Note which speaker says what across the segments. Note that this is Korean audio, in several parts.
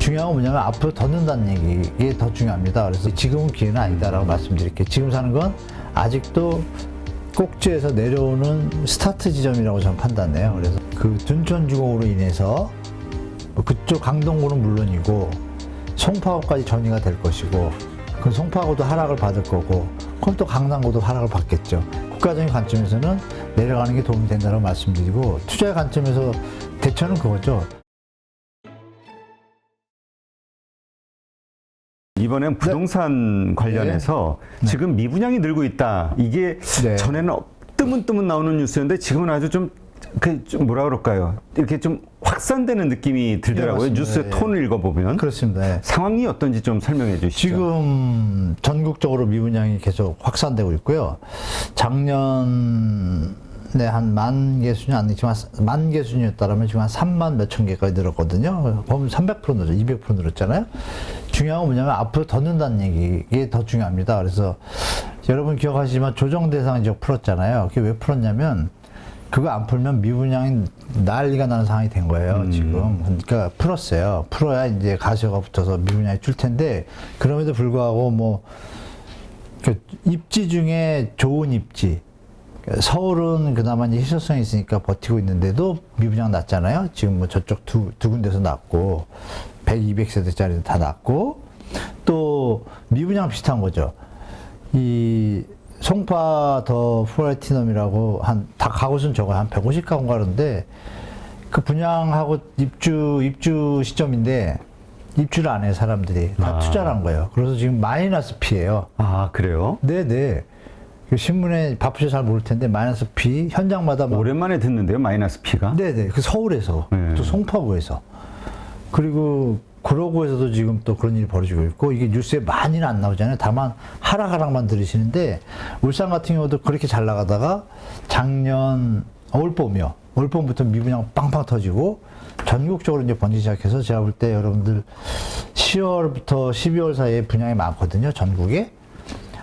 Speaker 1: 중요한 건 뭐냐면 앞으로 더 는다는 얘기가 더 중요합니다. 그래서 지금은 기회는 아니다라고 말씀드릴게요. 지금 사는 건 아직도 꼭지에서 내려오는 스타트 지점이라고 저는 판단해요. 그래서 그 둔촌주공으로 인해서 그쪽 강동구는 물론이고 송파구까지 전이가 될 것이고 그 송파구도 하락을 받을 거고 그럼 또 강남구도 하락을 받겠죠. 국가적인 관점에서는 내려가는 게 도움이 된다고 말씀드리고 투자의 관점에서 대처는 그거죠.
Speaker 2: 이번엔 부동산 관련해서 지금 미분양이 늘고 있다. 이게 전에는 뜨문뜨문 나오는 뉴스였는데 지금은 아주 좀 뭐라 그럴까요? 이렇게 좀 확산되는 느낌이 들더라고요. 뉴스의 톤을 읽어보면. 그렇습니다. 상황이 어떤지 좀 설명해 주시죠.
Speaker 1: 지금 전국적으로 미분양이 계속 확산되고 있고요. 작년에 한 만 개 수준 안 되지만 만 개 수준이었다면 지금 한 3만 몇천 개까지 늘었거든요. 보면 300% 늘었죠. 200% 늘었잖아요. 중요한 건 뭐냐면 앞으로 더 는다는 얘기가 더 중요합니다. 그래서 여러분 기억하시지만 조정 대상 지역 풀었잖아요. 그게 왜 풀었냐면 그거 안 풀면 미분양이 난리가 나는 상황이 된 거예요, 지금. 그러니까 풀었어요. 풀어야 이제 가시화가 붙어서 미분양이 줄 텐데, 그럼에도 불구하고 뭐, 입지 중에 좋은 입지. 서울은 그나마 이제 희소성이 있으니까 버티고 있는데도 미분양 났잖아요. 지금 뭐 저쪽 두 군데서 났고, 100, 200세대짜리도 다 났고, 또 미분양 비슷한 거죠. 송파 더 플래티넘이라고 다 가구수는 적어요. 한 150가구 가는데 그 분양하고 입주 시점인데 입주를 안 해요, 사람들이. 다 투자를 한 거예요. 그래서 지금 마이너스 P예요.
Speaker 2: 아, 그래요?
Speaker 1: 네네. 신문에 바쁘셔서 잘 모를 텐데 마이너스 P 현장마다
Speaker 2: 오랜만에 듣는데요, 마이너스 P가?
Speaker 1: 네네. 그 서울에서 또 송파구에서 그리고 구로구에서도 지금 또 그런 일이 벌어지고 있고 이게 뉴스에 많이는 안 나오잖아요. 다만 하락만 들으시는데 울산 같은 경우도 그렇게 잘 나가다가 작년 올봄부터 미분양 빵빵 터지고 전국적으로 이제 번지기 시작해서 제가 볼 때 여러분들 10월부터 12월 사이에 분양이 많거든요. 전국에.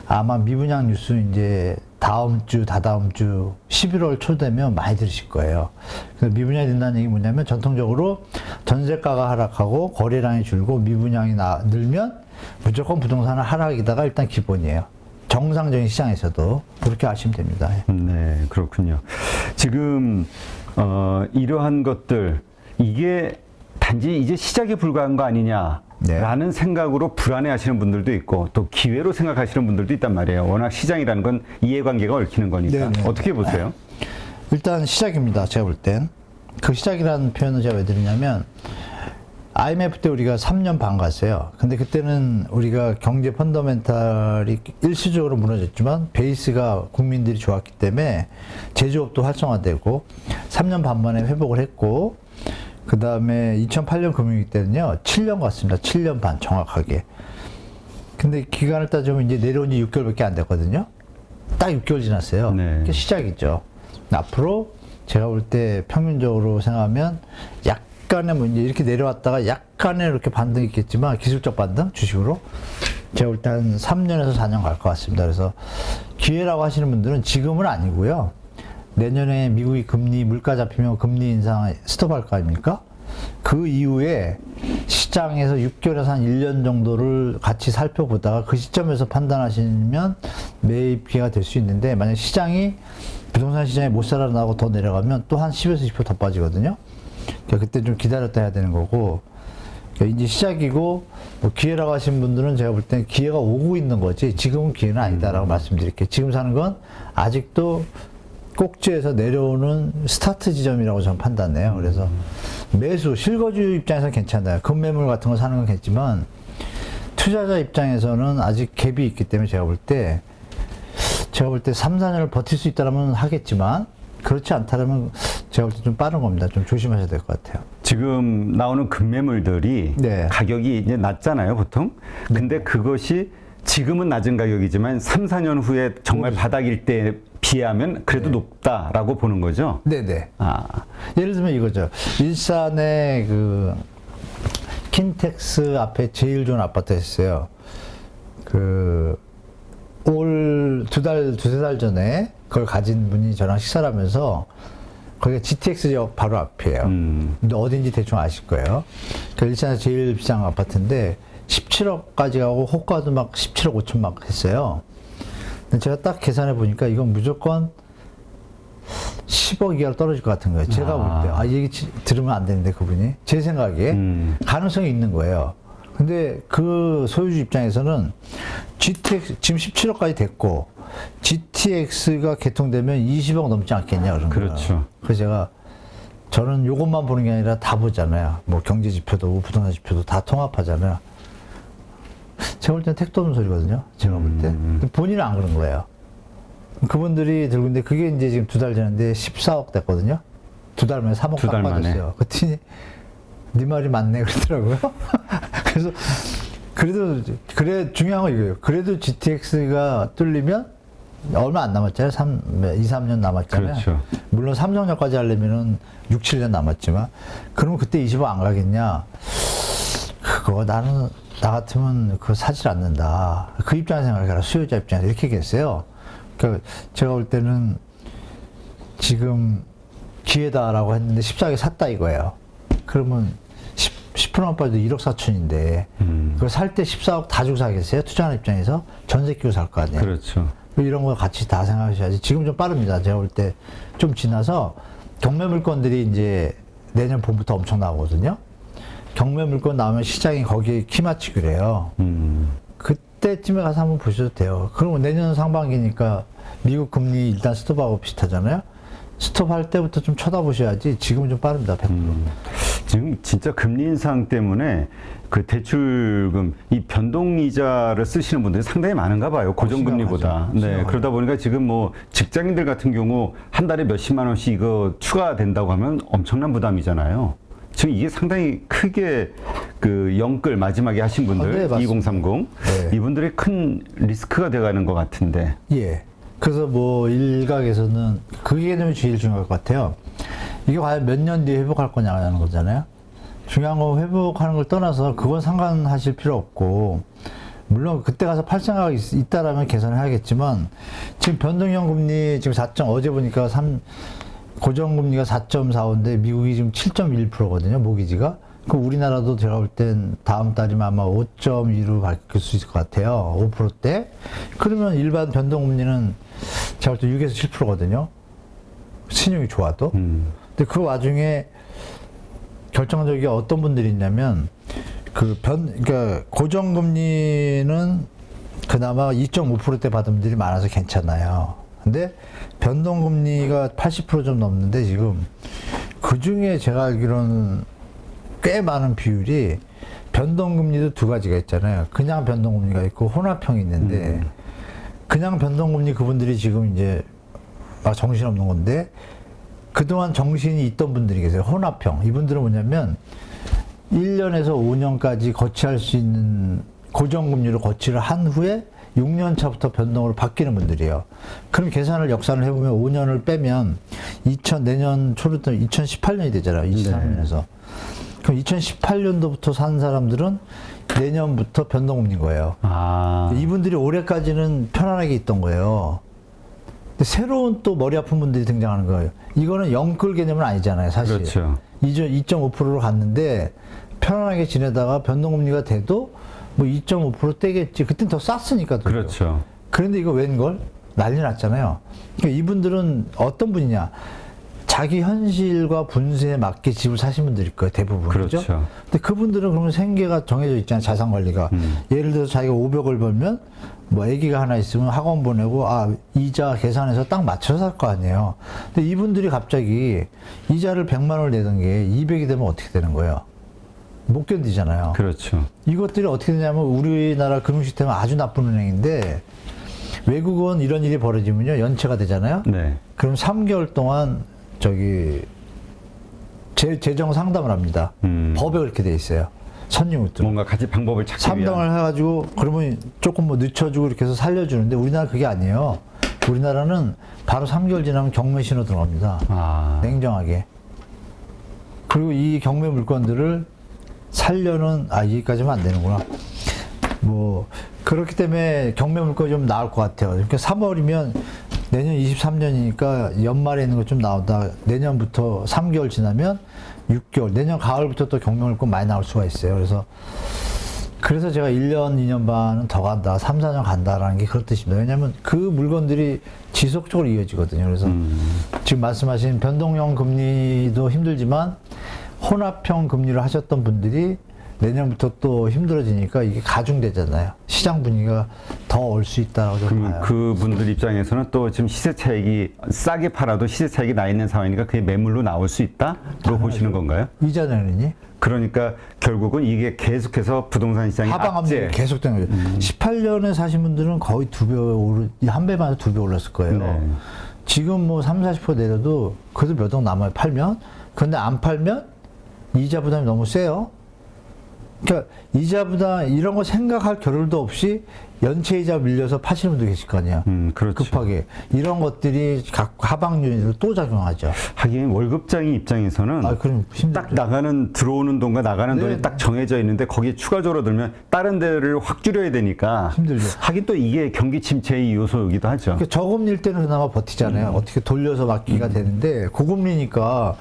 Speaker 1: 아마 미분양 뉴스 이제 다음 주, 다다음 주 11월 초 되면 많이 들으실 거예요. 그래서 미분양이 된다는 얘기 뭐냐면 전통적으로 전세가가 하락하고 거래량이 줄고 미분양이 늘면 무조건 부동산은 하락이다가 일단 기본이에요. 정상적인 시장에서도 그렇게 아시면 됩니다.
Speaker 2: 네, 그렇군요. 지금 이러한 것들 이게 단지 이제 시작에 불과한 거 아니냐. 라는 생각으로 불안해하시는 분들도 있고 또 기회로 생각하시는 분들도 있단 말이에요. 워낙 시장이라는 건 이해관계가 얽히는 거니까. 네네. 어떻게 보세요?
Speaker 1: 일단 시작입니다. 제가 볼 땐. 그 시작이라는 표현을 제가 왜 드리냐면 IMF 때 우리가 3년 반 갔어요. 근데 그때는 우리가 경제 펀더멘탈이 일시적으로 무너졌지만 베이스가 국민들이 좋았기 때문에 제조업도 활성화되고 3년 반 만에 회복을 했고 그 다음에 2008년 금융위기 때는요, 7년 갔습니다. 7년 반, 정확하게. 근데 기간을 따지면 이제 내려온 지 6개월밖에 안 됐거든요. 딱 6개월 지났어요.
Speaker 2: 네.
Speaker 1: 그게 시작이죠. 앞으로 제가 볼 때 평균적으로 생각하면 약간의 뭐 이제 이렇게 내려왔다가 약간의 이렇게 반등이 있겠지만, 기술적 반등, 주식으로. 제가 볼 때 한 3년에서 4년 갈 것 같습니다. 그래서 기회라고 하시는 분들은 지금은 아니고요. 내년에 미국이 금리, 물가 잡히면 금리 인상 스톱할 거 아닙니까? 그 이후에 시장에서 6개월에서 한 1년 정도를 같이 살펴보다가 그 시점에서 판단하시면 매입 기회가 될 수 있는데 만약 시장이, 부동산 시장이 못 살아나고 더 내려가면 또 한 10에서 20% 더 빠지거든요. 그러니까 그때 좀 기다렸다 해야 되는 거고, 그러니까 이제 시작이고, 뭐 기회라고 하신 분들은 제가 볼 때는 기회가 오고 있는 거지, 지금은 기회는 아니다라고 말씀드릴게요. 지금 사는 건 아직도 꼭지에서 내려오는 스타트 지점이라고 저는 판단해요. 그래서 매수, 실거주 입장에서는 괜찮아요. 급매물 같은 거 사는 건 괜찮지만 투자자 입장에서는 아직 갭이 있기 때문에 제가 볼 때 3, 4년을 버틸 수 있다면 하겠지만 그렇지 않다면 제가 볼 때 좀 빠른 겁니다. 좀 조심하셔야 될 것 같아요.
Speaker 2: 지금 나오는 급매물들이 가격이 이제 낮잖아요, 보통. 근데 그것이 지금은 낮은 가격이지만 3, 4년 후에 정말 바닥일 때 비하면 그래도 높다라고 보는 거죠?
Speaker 1: 네네. 예를 들면 이거죠. 일산의 그 킨텍스 앞에 제일 좋은 아파트가 있어요. 두세 달 전에 그걸 가진 분이 저랑 식사를 하면서 거기가 GTX역 바로 앞이에요. 근데 어딘지 대충 아실 거예요. 그 일산에서 제일 비싼 아파트인데 17억까지 가고 호가도 막 17억 5천 막 했어요. 근데 제가 딱 계산해 보니까 이건 무조건 10억 이하로 떨어질 것 같은 거예요. 제가 볼 때. 아, 이 얘기 들으면 안 되는데, 그분이. 제 생각에. 가능성이 있는 거예요. 근데 그 소유주 입장에서는 GTX, 지금 17억까지 됐고, GTX가 개통되면 20억 넘지 않겠냐, 그런 거예요.
Speaker 2: 그렇죠.
Speaker 1: 그래서 저는 요것만 보는 게 아니라 다 보잖아요. 뭐 경제 지표도, 부동산 지표도 다 통합하잖아요. 제가 볼 때는 택도 없는 소리거든요. 제가 볼 때. 근데 본인은 안 그런 거예요. 그분들이 들고 있는데 그게 이제 지금 2달 전인데 14억 됐거든요. 2달 만에 3억 딱 빠졌어요. 그랬더니 네 말이 맞네 그러더라고요. 그래서 그래 중요한 건 이거예요. 그래도 GTX가 뚫리면 얼마 안 남았잖아요. 2, 3년 남았잖아요.
Speaker 2: 그렇죠.
Speaker 1: 물론 삼성역까지 하려면은 6, 7년 남았지만 그러면 그때 20억 안 가겠냐? 그거 나는 나 같으면 그거 사질 않는다. 그 입장에서 생각해라. 수요자 입장에서 이렇게 얘기했어요. 그러니까 제가 볼 때는 지금 기회다라고 했는데 14억에 샀다 이거예요. 그러면 10%만 빠져도 1억 4천인데 그걸 살 때 14억 다 주고 사겠어요? 투자하는 입장에서 전세 끼고 살 거 아니에요.
Speaker 2: 그렇죠.
Speaker 1: 이런 거 같이 다 생각하셔야지. 지금 좀 빠릅니다. 제가 볼 때 좀 지나서 경매 물건들이 이제 내년 봄부터 엄청 나오거든요. 경매 물건 나오면 시장이 거기에 키 맞추기로 해요. 그때쯤에 가서 한번 보셔도 돼요. 그러면 내년 상반기니까 미국 금리 일단 스톱하고 비슷하잖아요. 스톱할 때부터 좀 쳐다보셔야지. 지금은 좀 빠릅니다. 100%.
Speaker 2: 지금 진짜 금리 인상 때문에 그 대출금, 이 변동이자를 쓰시는 분들이 상당히 많은가 봐요. 고정금리보다. 네. 그러다 보니까 지금 뭐 직장인들 같은 경우 한 달에 몇십만 원씩 이거 추가된다고 하면 엄청난 부담이잖아요. 지금 이게 상당히 크게 그 영끌 마지막에 하신 분들,
Speaker 1: 네,
Speaker 2: 2030.
Speaker 1: 네.
Speaker 2: 이분들이 큰 리스크가 돼가는 것 같은데.
Speaker 1: 예. 그래서 뭐 일각에서는 그 개념이 제일 중요할 것 같아요. 이게 과연 몇 년 뒤에 회복할 거냐는 거잖아요. 중요한 건 회복하는 걸 떠나서 그건 상관하실 필요 없고, 물론 그때 가서 팔 생각이 있다라면 개선을 해야겠지만, 지금 변동형 금리 지금 4점, 어제 보니까 고정금리가 4.45인데 미국이 지금 7.1%거든요, 모기지가. 그 우리나라도 제가 볼 땐 다음 달이면 아마 5.2로 바뀔 수 있을 것 같아요. 5%대. 그러면 일반 변동금리는 제가 볼 때 6에서 7%거든요. 신용이 좋아도. 근데 그 와중에 결정적이게 어떤 분들이 있냐면, 그러니까 고정금리는 그나마 2.5%대 받은 분들이 많아서 괜찮아요. 근데 변동금리가 80% 좀 넘는데 지금 그 중에 제가 알기로는 꽤 많은 비율이 변동금리도 두 가지가 있잖아요. 그냥 변동금리가 있고 혼합형이 있는데 그냥 변동금리 그분들이 지금 이제 막 정신없는 건데 그동안 정신이 있던 분들이 계세요. 혼합형. 이분들은 뭐냐면 1년에서 5년까지 거치할 수 있는 고정금리로 거치를 한 후에 6년 차부터 변동으로 바뀌는 분들이에요. 그럼 계산을 역산을 해보면 5년을 빼면 내년 초부터 2018년이 되잖아요. 23년에서. 그럼 2018년도부터 산 사람들은 내년부터 변동금리인 거예요. 이분들이 올해까지는 편안하게 있던 거예요. 근데 새로운 또 머리 아픈 분들이 등장하는 거예요. 이거는 영끌 개념은 아니잖아요, 사실.
Speaker 2: 그렇죠.
Speaker 1: 2.5%로 갔는데 편안하게 지내다가 변동금리가 돼도 뭐 2.5% 떼겠지. 그땐 더 쌌으니까.
Speaker 2: 그렇죠.
Speaker 1: 그런데 이거 웬걸? 난리 났잖아요. 그러니까 이분들은 어떤 분이냐? 자기 현실과 분수에 맞게 집을 사신 분들일 거예요, 대부분.
Speaker 2: 그렇죠.
Speaker 1: 그죠? 근데 그분들은 그러면 생계가 정해져 있잖아요, 자산 관리가. 예를 들어서 자기가 500을 벌면 뭐 아기가 하나 있으면 학원 보내고 이자 계산해서 딱 맞춰서 살 거 아니에요. 근데 이분들이 갑자기 이자를 100만 원을 내던 게 200이 되면 어떻게 되는 거예요? 못 견디잖아요.
Speaker 2: 그렇죠.
Speaker 1: 이것들이 어떻게 되냐면 우리나라 금융 시스템은 아주 나쁜 은행인데 외국은 이런 일이 벌어지면요 연체가 되잖아요.
Speaker 2: 네.
Speaker 1: 그럼 3개월 동안 재정 상담을 합니다. 법에 그렇게 돼 있어요. 선진국들.
Speaker 2: 뭔가 같이 방법을 찾기 위한.
Speaker 1: 3등을 해가지고 그러면 조금 뭐 늦춰주고 이렇게 해서 살려주는데 우리나라 그게 아니에요. 우리나라는 바로 3개월 지나면 경매 신호 들어갑니다. 냉정하게. 그리고 이 경매 물건들을 살려는 여기까지만 안 되는구나. 뭐 그렇기 때문에 경매 물건이 좀 나을 것 같아요. 그러니까 3월이면 내년 23년이니까 연말에 있는 거 좀 나오다 내년부터 3개월 지나면 6개월, 내년 가을부터 또 경매물건 많이 나올 수가 있어요. 그래서 제가 1년, 2년 반은 더 간다, 3, 4년 간다라는 게 그런 뜻입니다. 왜냐하면 그 물건들이 지속적으로 이어지거든요. 그래서 지금 말씀하신 변동형 금리도 힘들지만 혼합형 금리를 하셨던 분들이 내년부터 또 힘들어지니까 이게 가중되잖아요. 시장 분위기가 더 올 수 있다고 저는
Speaker 2: 그러면
Speaker 1: 봐요.
Speaker 2: 그분들 입장에서는 또 지금 시세 차익이 싸게 팔아도 시세 차익이 나 있는 상황이니까 그게 매물로 나올 수 있다로 보시는 건가요?
Speaker 1: 이자 내느니
Speaker 2: 그러니까 결국은 이게 계속해서 부동산 시장이
Speaker 1: 하방압력이 계속되는 거죠. 18년에 사신 분들은 거의 한 배만 2배 올랐을 거예요.
Speaker 2: 네.
Speaker 1: 지금 뭐 30, 40% 내려도 그래도 몇 억 남아요. 팔면. 근데 안 팔면 이자 부담이 너무 세요. 그러니까 이자 부담 이런 거 생각할 겨를도 없이 연체 이자 밀려서 파시는 분도 계실 거 아니에요.
Speaker 2: 그렇죠.
Speaker 1: 급하게 이런 것들이 각 하방 요인으로 또 작용하죠.
Speaker 2: 하긴 월급장이 입장에서는
Speaker 1: 그럼
Speaker 2: 딱 들어오는 돈과 나가는
Speaker 1: 네.
Speaker 2: 돈이 딱 정해져 있는데 거기에 추가적으로 들면 다른 데를 확 줄여야 되니까
Speaker 1: 힘들죠.
Speaker 2: 하긴 또 이게 경기 침체의 요소이기도 하죠.
Speaker 1: 그러니까 저금리일 때는 그나마 버티잖아요. 어떻게 돌려서 막기가 되는데 고금리니까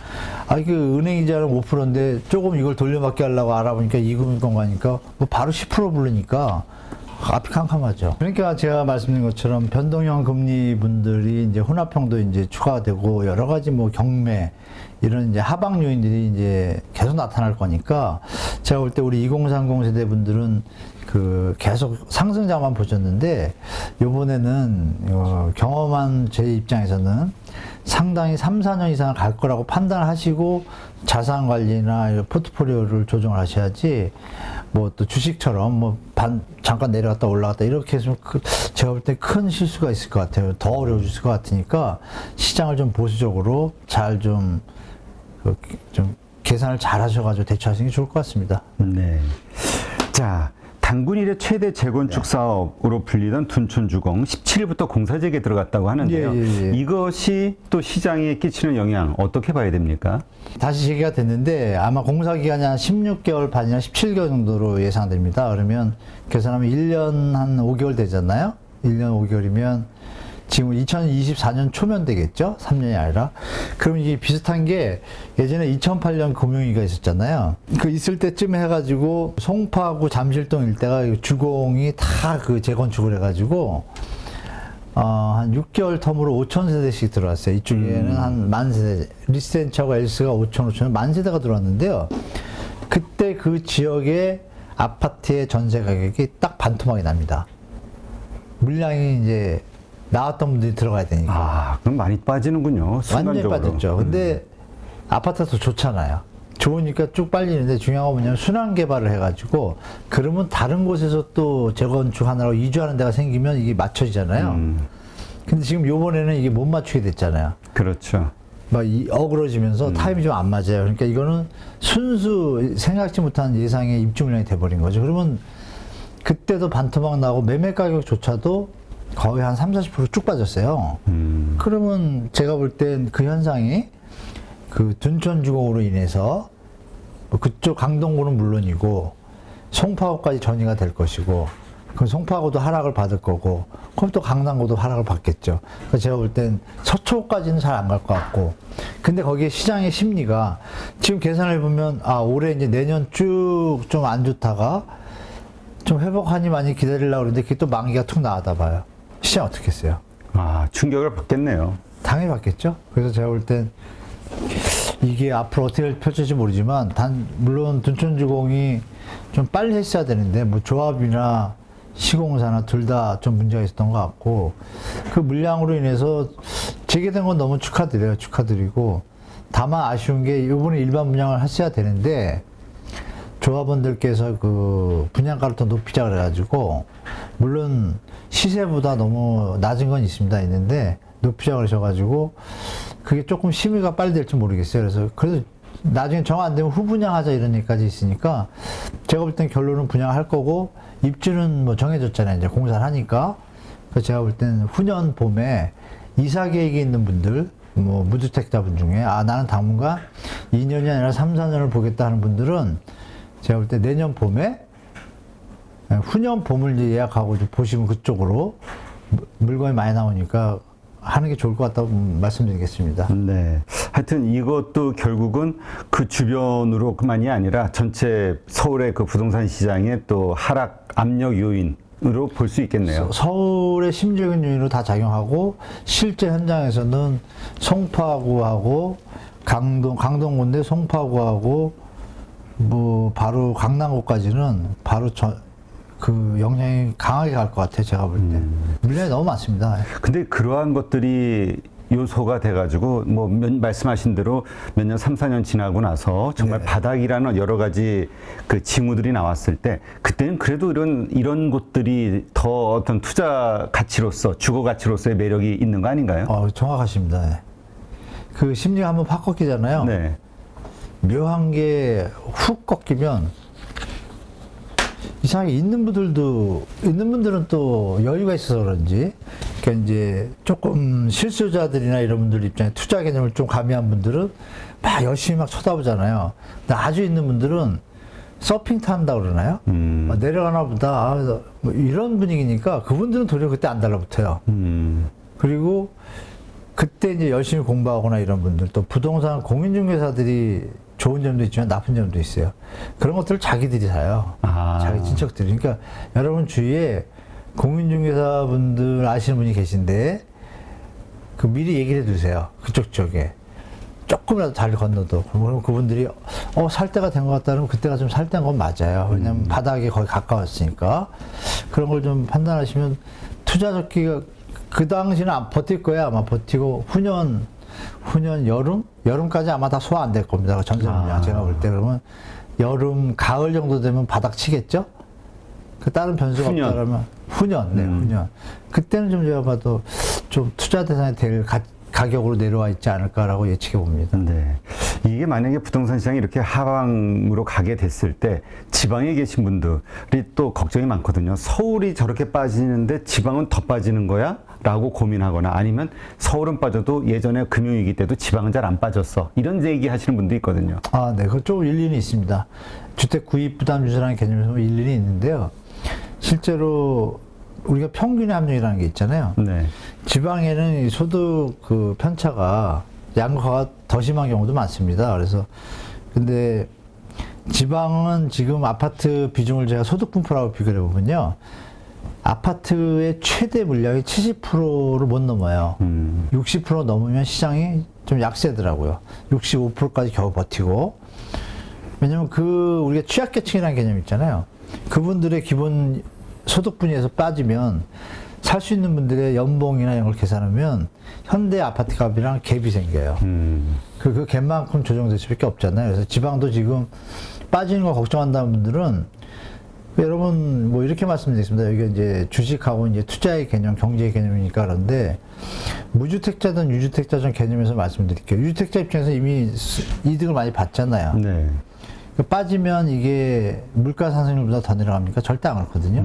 Speaker 1: 이게 은행 이자는 5%인데 조금 이걸 돌려막기 하려고 알아보니까 2금융권 가니까 뭐 바로 10% 부르니까 앞이 캄캄하죠. 그러니까 제가 말씀드린 것처럼 변동형 금리 분들이 이제 혼합형도 이제 추가되고 여러 가지 뭐 경매 이런 이제 하방 요인들이 이제 계속 나타날 거니까 제가 볼 때 우리 2030 세대 분들은 그 계속 상승장만 보셨는데 요번에는 경험한 제 입장에서는 상당히 3, 4년 이상을 갈 거라고 판단을 하시고 자산 관리나 이런 포트폴리오를 조정을 하셔야지 뭐 또 주식처럼 뭐 잠깐 내려갔다 올라갔다 이렇게 해서 제가 볼 때 큰 실수가 있을 것 같아요. 더 어려워질 것 같으니까 시장을 좀 보수적으로 잘 좀 계산을 잘 하셔가지고 대처하시는 게 좋을 것 같습니다.
Speaker 2: 네. 자, 단군 이래 최대 재건축 사업으로 불리던 둔촌주공 17일부터 공사재개에 들어갔다고 하는데요. 이것이 또 시장에 끼치는 영향 어떻게 봐야 됩니까?
Speaker 1: 다시 재개가 됐는데 아마 공사 기간이 한 16개월 반이나 17개월 정도로 예상됩니다. 그러면 계산하면 1년 한 5개월 되잖아요. 1년 5개월이면 지금 2024년 초면 되겠죠? 3년이 아니라. 그럼 이게 비슷한 게 예전에 2008년 금융위기가 있었잖아요. 그 있을 때쯤 해가지고 송파구 잠실동 일대가 주공이 다 그 재건축을 해가지고 한 6개월 텀으로 5천 세대씩 들어왔어요. 이쪽에는 한 10,000세대. 리센처하고 엘스가 5천, 10,000세대가 들어왔는데요. 그때 그 지역의 아파트의 전세 가격이 딱 반토막이 납니다. 물량이 이제 나왔던 분들이 들어가야 되니까.
Speaker 2: 그럼 많이 빠지는군요. 순간적으로.
Speaker 1: 완전히 빠졌죠. 근데 아파트가 더 좋잖아요. 좋으니까 쭉 빨리는데 중요한 건 뭐냐면 순환 개발을 해가지고 그러면 다른 곳에서 또 재건축 하느라고 이주하는 데가 생기면 이게 맞춰지잖아요. 근데 지금 요번에는 이게 못 맞추게 됐잖아요.
Speaker 2: 그렇죠.
Speaker 1: 막 어그러지면서 타임이 좀 안 맞아요. 그러니까 이거는 순수 생각지 못한 예상의 입주 물량이 돼버린 거죠. 그러면 그때도 반토막 나고 매매 가격조차도 거의 한 30-40% 쭉 빠졌어요. 그러면 제가 볼 땐 그 현상이 그 둔촌주공으로 인해서 뭐 그쪽 강동구는 물론이고 송파구까지 전이가 될 것이고 그럼 송파구도 하락을 받을 거고 그럼 또 강남구도 하락을 받겠죠. 그래서 제가 볼 땐 서초까지는 잘 안 갈 것 같고 근데 거기에 시장의 심리가 지금 계산을 해보면 올해 이제 내년 쭉 좀 안 좋다가 좀 회복하니 많이 기다리려고 그러는데 그게 또 만기가 툭 나가다 봐요. 시장 어떻게 했어요?
Speaker 2: 충격을 받겠네요.
Speaker 1: 당연히 받겠죠. 그래서 제가 볼 땐 이게 앞으로 어떻게 펼쳐질지 모르지만 물론 둔촌주공이 좀 빨리 했어야 되는데 뭐 조합이나 시공사나 둘 다 좀 문제가 있었던 것 같고 그 물량으로 인해서 재개된 건 너무 축하드려요. 축하드리고 다만 아쉬운 게 이번에 일반 분양을 했어야 되는데 조합원들께서 그 분양가를 더 높이자 그래가지고 물론 시세보다 너무 낮은 건 있는데 높이자 그러셔가지고 그게 조금 심의가 빨리 될지 모르겠어요. 그래서 나중에 정 안 되면 후분양하자 이런 얘기까지 있으니까 제가 볼 땐 결론은 분양할 거고 입주는 뭐 정해졌잖아요. 이제 공사를 하니까. 그래서 제가 볼 땐 후년 봄에 이사 계획이 있는 분들 뭐 무주택자분 중에 나는 당분간 2년이 아니라 3, 4년을 보겠다 하는 분들은 제가 볼 때 내년 봄에 후년 봄을 이제 예약하고 좀 보시면 그쪽으로 물건이 많이 나오니까 하는 게 좋을 것 같다고 말씀드리겠습니다.
Speaker 2: 네. 하여튼 이것도 결국은 그 주변으로만이 아니라 전체 서울의 그 부동산 시장의 또 하락 압력 요인으로 볼 수 있겠네요.
Speaker 1: 서울의 심리적인 요인으로 다 작용하고 실제 현장에서는 송파구하고 강동군대 송파구하고 뭐 바로 강남구까지는 바로 그 영향이 강하게 갈 것 같아요. 제가 볼 때. 물량이 너무 많습니다.
Speaker 2: 근데 그러한 것들이 요소가 돼가지고 뭐 말씀하신 대로 몇 년 3, 4년 지나고 나서 정말
Speaker 1: 네.
Speaker 2: 바닥이라는 여러 가지 그 징후들이 나왔을 때 그때는 그래도 이런 곳들이 더 어떤 투자 가치로서 주거 가치로서의 매력이 있는 거 아닌가요?
Speaker 1: 정확하십니다. 네. 그 심리가 한번 팍 꺾이잖아요.
Speaker 2: 네.
Speaker 1: 묘한 게 훅 꺾이면 이상하게 있는 분들은 또 여유가 있어서 그런지, 그러니까 이제 조금 실수자들이나 이런 분들 입장에 투자 개념을 좀 가미한 분들은 막 열심히 막 쳐다보잖아요. 근데 아주 있는 분들은 서핑 탄다고 그러나요? 내려가나 보다. 뭐 이런 분위기니까 그분들은 도리어 그때 안 달라붙어요. 그리고 그때 이제 열심히 공부하거나 이런 분들, 또 부동산 공인중개사들이 좋은 점도 있지만 나쁜 점도 있어요. 그런 것들을 자기들이 사요. 자기 친척들이. 그러니까 여러분 주위에 공인중개사 분들 아시는 분이 계신데 그 미리 얘기를 해두세요. 그쪽 쪽에. 조금이라도 다리 건너도. 그럼 그분들이 살 때가 된 것 같다면 그때가 좀 살 때인 건 맞아요. 왜냐면 바닥에 거의 가까웠으니까. 그런 걸 좀 판단하시면 투자 적기가 그 당시는 안 버틸 거야. 아마 버티고 후년 여름까지 아마 다 소화 안 될 겁니다. 전세 물량 제가 볼 때. 그러면 여름, 가을 정도 되면 바닥 치겠죠? 그 다른 변수가 없다 그러면 후년. 그때는 좀 제가 봐도 좀 투자 대상이 될 가격으로 내려와 있지 않을까라고 예측해 봅니다.
Speaker 2: 네. 이게 만약에 부동산 시장이 이렇게 하방으로 가게 됐을 때 지방에 계신 분들이 또 걱정이 많거든요. 서울이 저렇게 빠지는데 지방은 더 빠지는 거야? 라고 고민하거나 아니면 서울은 빠져도 예전에 금융위기 때도 지방은 잘 안 빠졌어. 이런 얘기 하시는 분도 있거든요.
Speaker 1: 네. 그건 조금 일리는 있습니다. 주택 구입 부담 유세라는 개념에서 일리는 있는데요. 실제로 우리가 평균의 합력이라는 게 있잖아요.
Speaker 2: 네.
Speaker 1: 지방에는 이 소득 그 편차가 양극화가 더 심한 경우도 많습니다. 그래서 근데 지방은 지금 아파트 비중을 제가 소득 분포라고 비교를 해보면요. 아파트의 최대 물량이 70%를 못 넘어요. 60% 넘으면 시장이 좀 약세더라고요. 65%까지 겨우 버티고. 왜냐면 우리가 취약계층이라는 개념 있잖아요. 그분들의 기본 소득 분위에서 빠지면 살 수 있는 분들의 연봉이나 이런 걸 계산하면 현대 아파트 값이랑 갭이 생겨요. 그 갭만큼 조정될 수밖에 없잖아요. 그래서 지방도 지금 빠지는 거 걱정한다는 분들은 여러분 뭐 이렇게 말씀드리겠습니다. 여기 이제 주식하고 이제 투자의 개념, 경제의 개념이니까 그런데 무주택자든 유주택자든 개념에서 말씀드릴게요. 유주택자 입장에서 이미 이득을 많이 받잖아요.
Speaker 2: 네.
Speaker 1: 빠지면 이게 물가 상승률보다 더 내려갑니까? 절대 안 그렇거든요.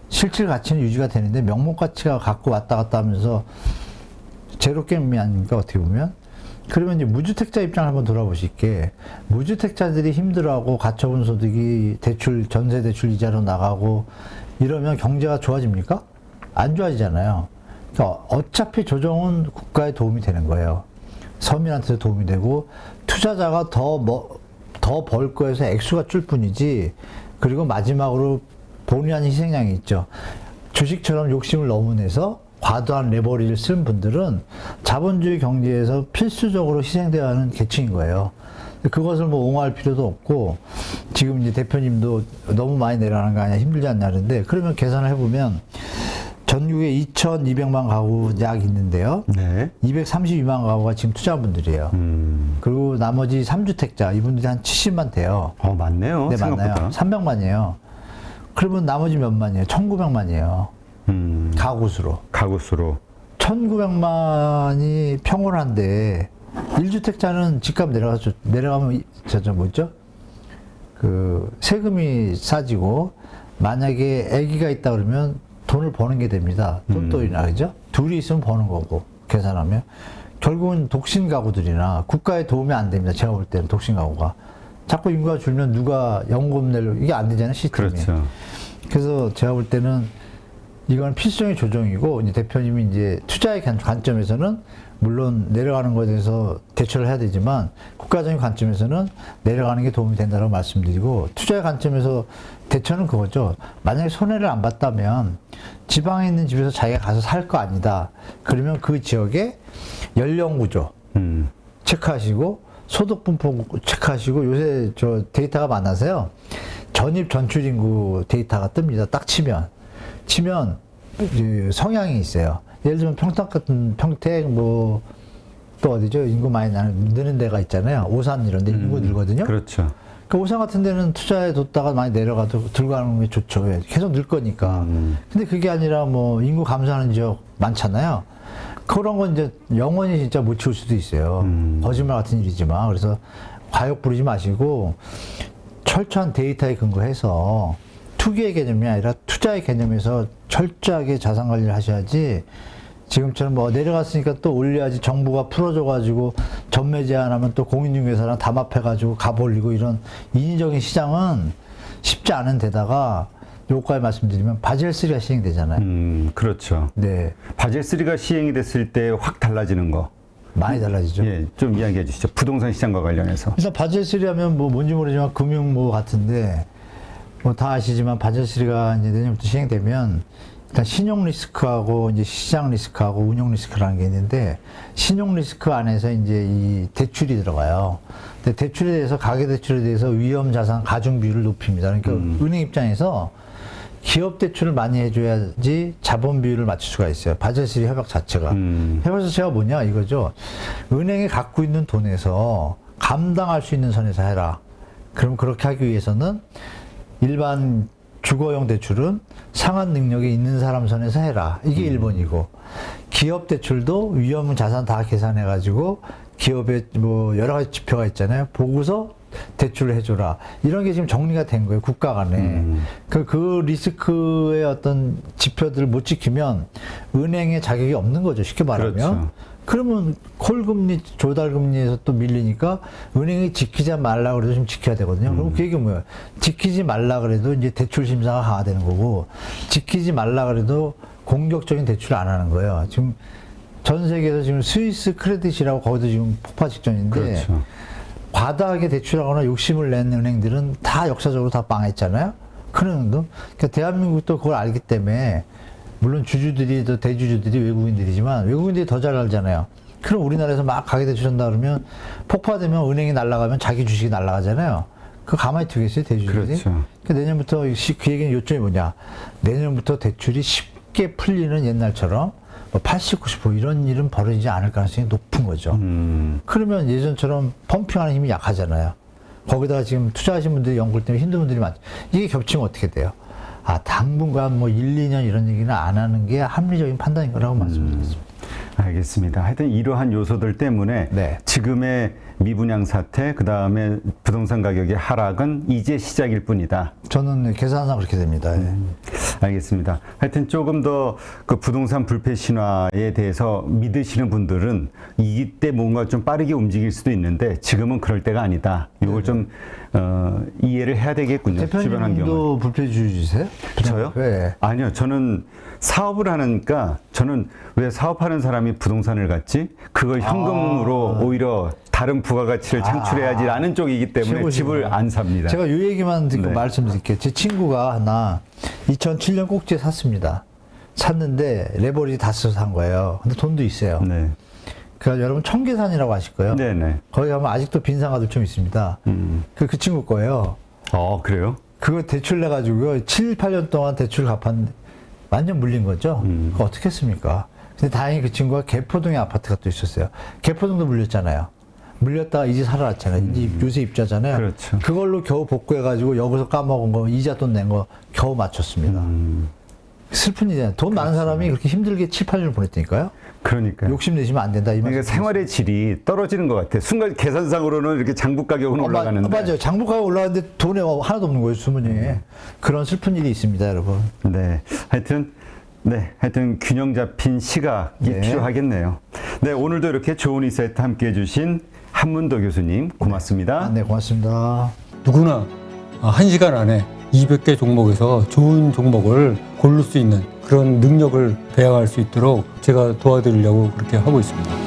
Speaker 1: 실질 가치는 유지가 되는데 명목 가치가 갖고 왔다 갔다 하면서 제로 게임이 아닙니까? 어떻게 보면. 그러면 이제 무주택자 입장을 한번 돌아보실게. 무주택자들이 힘들어하고 가처분 소득이 전세 대출 이자로 나가고 이러면 경제가 좋아집니까? 안 좋아지잖아요. 그러니까 어차피 조정은 국가에 도움이 되는 거예요. 서민한테도 도움이 되고 투자자가 더 벌 거에서 액수가 줄 뿐이지. 그리고 마지막으로 본의 아닌 희생양이 있죠. 주식처럼 욕심을 너무 내서 과도한 레버리를 쓴 분들은 자본주의 경제에서 필수적으로 희생되어야 하는 계층인 거예요. 그것을 뭐 옹호할 필요도 없고, 지금 이제 대표님도 너무 많이 내려가는 거 아니야, 힘들지 않냐는데, 그러면 계산을 해보면 전국에 2,200만 가구 약 있는데요. 네. 232만 가구가 지금 투자분들이에요. 그리고 나머지 3주택자, 이분들이 한 70만 돼요.
Speaker 2: 많네요.
Speaker 1: 네,
Speaker 2: 생각보다.
Speaker 1: 많아요. 300만이에요. 그러면 나머지 몇 만이에요? 1,900만이에요. 가구수로. 1,900만이 평온한데, 1주택자는 집값 내려가면, 뭐죠? 세금이 싸지고, 만약에 아기가 있다 그러면 돈을 버는 게 됩니다. 똘똘이나, 그죠? 둘이 있으면 버는 거고, 계산하면. 결국은 독신 가구들이나 국가에 도움이 안 됩니다. 제가 볼 때는 독신 가구가. 자꾸 인구가 줄면 누가 연금 내려, 이게 안 되잖아요, 시스템이.
Speaker 2: 그렇죠.
Speaker 1: 그래서 제가 볼 때는 이건 필수적인 조정이고 이제 대표님이 이제 투자의 관점에서는 물론 내려가는 것에 대해서 대처를 해야 되지만 국가적인 관점에서는 내려가는 게 도움이 된다고 말씀드리고 투자의 관점에서 대처는 그거죠. 만약에 손해를 안 봤다면 지방에 있는 집에서 자기가 가서 살 거 아니다. 그러면 그 지역의 연령 구조 체크하시고 소득 분포 체크하시고 요새 저 데이터가 많아서요. 전입 전출 인구 데이터가 뜹니다. 딱 치면 성향이 있어요. 예를 들면 평택 같은 평택 뭐 또 어디죠? 인구 많이 느는 데가 있잖아요. 오산 이런 데 인구 늘거든요.
Speaker 2: 그렇죠.
Speaker 1: 그 오산 같은 데는 투자해 뒀다가 많이 내려가도 들고 가는 게 좋죠. 왜? 계속 늘 거니까. 근데 그게 아니라 뭐 인구 감소하는 지역 많잖아요. 그런 건 이제 영원히 진짜 못 치울 수도 있어요. 거짓말 같은 일이지만. 그래서 과욕 부리지 마시고 철저한 데이터에 근거해서 투기의 개념이 아니라 투자의 개념에서 철저하게 자산 관리를 하셔야지 지금처럼 뭐 내려갔으니까 또 올려야지 정부가 풀어줘가지고 전매 제한하면 또 공인중개사랑 담합해가지고 값올리고 이런 인위적인 시장은 쉽지 않은 데다가 요거까지 말씀드리면 바젤3가 시행되잖아요.
Speaker 2: 그렇죠.
Speaker 1: 네.
Speaker 2: 바젤3가 시행이 됐을 때 확 달라지는 거.
Speaker 1: 많이 달라지죠.
Speaker 2: 예, 좀 이야기해 주시죠. 부동산 시장과 관련해서.
Speaker 1: 그래서 바젤3 하면 뭐 뭔지 모르지만 금융 같은데 뭐 다 아시지만 바젤3가 이제 내년부터 시행되면 일단 신용 리스크하고 이제 시장 리스크하고 운용 리스크라는 게 있는데 신용 리스크 안에서 이제 이 대출이 들어가요. 근데 대출에 대해서 가계 대출에 대해서 위험 자산 가중 비율을 높입니다. 그러니까 은행 입장에서 기업 대출을 많이 해줘야지 자본 비율을 맞출 수가 있어요. 바젤3 협약 자체가. 협약 자체가 뭐냐 이거죠. 은행이 갖고 있는 돈에서 감당할 수 있는 선에서 해라. 그럼 그렇게 하기 위해서는 일반 주거용 대출은 상환 능력이 있는 사람 선에서 해라. 이게 1번이고 기업 대출도 위험 자산 다 계산해가지고 기업에 뭐 여러 가지 지표가 있잖아요. 보고서 대출을 해줘라. 이런 게 지금 정리가 된 거예요. 국가 간에. 그 리스크의 어떤 지표들을 못 지키면 은행에 자격이 없는 거죠. 쉽게 말하면.
Speaker 2: 그렇죠.
Speaker 1: 그러면 콜금리, 조달금리에서 또 밀리니까 은행이 지키지 말라 그래도 좀 지켜야 되거든요. 그럼 그 얘기가 뭐예요? 지키지 말라 그래도 이제 대출 심사가 강화되는 거고, 지키지 말라 그래도 공격적인 대출을 안 하는 거예요. 지금 전 세계에서 지금 스위스 크레딧이라고 거기도 지금 폭파 직전인데,
Speaker 2: 그렇죠.
Speaker 1: 과다하게 대출하거나 욕심을 낸 은행들은 다 역사적으로 다 망했잖아요. 큰 은행도. 그러니까 대한민국도 그걸 알기 때문에 물론 주주들이 또 대주주들이 외국인들이지만 외국인들이 더 잘 알잖아요. 그럼 우리나라에서 막 가계대출한다 그러면 폭파되면 은행이 날아가면 자기 주식이 날아가잖아요. 그거 가만히 두겠어요, 대주주들이?
Speaker 2: 그렇죠.
Speaker 1: 그러니까 내년부터 그 얘기는 요점이 뭐냐. 내년부터 대출이 쉽게 풀리는 옛날처럼 뭐 80, 90% 이런 일은 벌어지지 않을 가능성이 높은 거죠. 그러면 예전처럼 펌핑하는 힘이 약하잖아요. 거기다가 지금 투자하신 분들이 연골 때문에 힘든 분들이 많죠. 이게 겹치면 어떻게 돼요? 아, 당분간 뭐 1, 2년 이런 얘기는 안 하는 게 합리적인 판단인 거라고 말씀드렸습니다.
Speaker 2: 알겠습니다. 하여튼 이러한 요소들 때문에
Speaker 1: 네.
Speaker 2: 지금의 미분양 사태, 그 다음에 부동산 가격의 하락은 이제 시작일 뿐이다.
Speaker 1: 저는 계산상 그렇게 됩니다. 예.
Speaker 2: 알겠습니다. 하여튼 조금 더 그 부동산 불패 신화에 대해서 믿으시는 분들은 이때 뭔가 좀 빠르게 움직일 수도 있는데 지금은 그럴 때가 아니다. 이걸 좀 이해를 해야 되겠군요. 주변 환경을.
Speaker 1: 대표님도 불패주주세요?
Speaker 2: 저요?
Speaker 1: 왜?
Speaker 2: 아니요. 저는 사업을 하니까 저는 왜 사업하는 사람이 부동산을 갖지? 그걸 현금으로 오히려 다른 부가가치를 창출해야지라는 쪽이기 때문에 집을 안 삽니다.
Speaker 1: 제가 요 얘기만 듣고
Speaker 2: 네.
Speaker 1: 말씀드릴게요. 제 친구가 하나 2007년 꼭지에 샀습니다. 샀는데 레버리지 다 써서 산 거예요. 근데 돈도 있어요.
Speaker 2: 네.
Speaker 1: 그러니까 여러분 청계산이라고 아실 거예요.
Speaker 2: 네네.
Speaker 1: 거기 가면 아직도 빈 상가들 좀 있습니다. 그 친구 거예요.
Speaker 2: 그래요?
Speaker 1: 그거 대출 내가지고요. 7, 8년 동안 대출 갚았는데 완전 물린 거죠. 그거 어떻게 했습니까? 근데 다행히 그 친구가 개포동에 아파트가 또 있었어요. 개포동도 물렸잖아요. 물렸다가 이제 살아났잖아요. 이제 요새 입자잖아요.
Speaker 2: 그렇죠.
Speaker 1: 그걸로 겨우 복구해가지고 여기서 까먹은 거, 이자 돈 낸 거 겨우 맞췄습니다. 슬픈 일이잖아요. 돈 많은 사람이 그렇게 힘들게 7, 8년을 보냈다니까요.
Speaker 2: 그러니까요.
Speaker 1: 욕심내시면 안 된다. 이
Speaker 2: 그러니까
Speaker 1: 말씀.
Speaker 2: 생활의 질이 떨어지는 것 같아요. 순간 계산상으로는 이렇게 장부 가격은 올라가는데.
Speaker 1: 맞아요. 장부가가 올라가는데 돈이 하나도 없는 거예요, 주머니에. 그런 슬픈 일이 있습니다, 여러분.
Speaker 2: 네. 하여튼 균형 잡힌 시각이
Speaker 1: 네.
Speaker 2: 필요하겠네요. 네, 오늘도 이렇게 좋은 인사이트 함께 해주신 한문도 교수님 고맙습니다.
Speaker 1: 네, 고맙습니다.
Speaker 3: 누구나 1시간 안에 200개 종목에서 좋은 종목을 고를 수 있는 그런 능력을 배양할 수 있도록 제가 도와드리려고 그렇게 하고 있습니다.